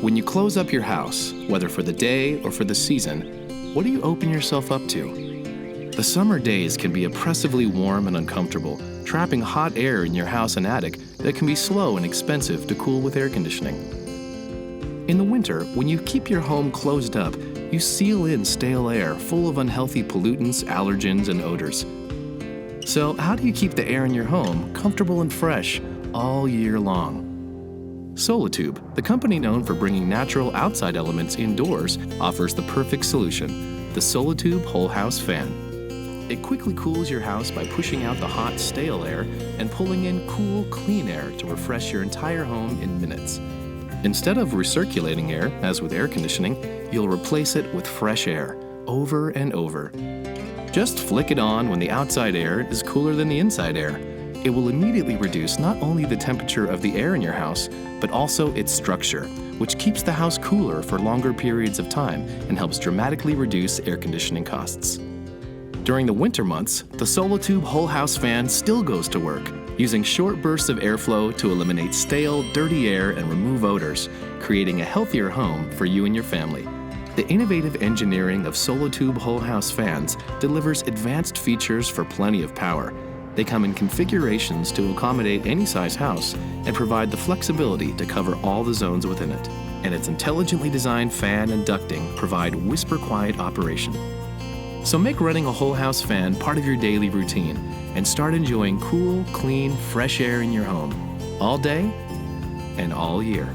When you close up your house, whether for the day or for the season, what do you open yourself up to? The summer days can be oppressively warm and uncomfortable, trapping hot air in your house and attic that can be slow and expensive to cool with air conditioning. In the winter, when you keep your home closed up, you seal in stale air full of unhealthy pollutants, allergens, and odors. So how do you keep the air in your home comfortable and fresh all year long? Solatube, the company known for bringing natural outside elements indoors, offers the perfect solution, the Solatube Whole House Fan. It quickly cools your house by pushing out the hot, stale air and pulling in cool, clean air to refresh your entire home in minutes. Instead of recirculating air, as with air conditioning, you'll replace it with fresh air, over and over. Just flick it on when the outside air is cooler than the inside air. It will immediately reduce not only the temperature of the air in your house, but also its structure, which keeps the house cooler for longer periods of time and helps dramatically reduce air conditioning costs. During the winter months, the Solatube Whole House Fan still goes to work, using short bursts of airflow to eliminate stale, dirty air and remove odors, creating a healthier home for you and your family. The innovative engineering of Solatube Whole House Fans delivers advanced features for plenty of power. They come in configurations to accommodate any size house and provide the flexibility to cover all the zones within it. And its intelligently designed fan and ducting provide whisper-quiet operation. So make running a whole house fan part of your daily routine and start enjoying cool, clean, fresh air in your home all day and all year.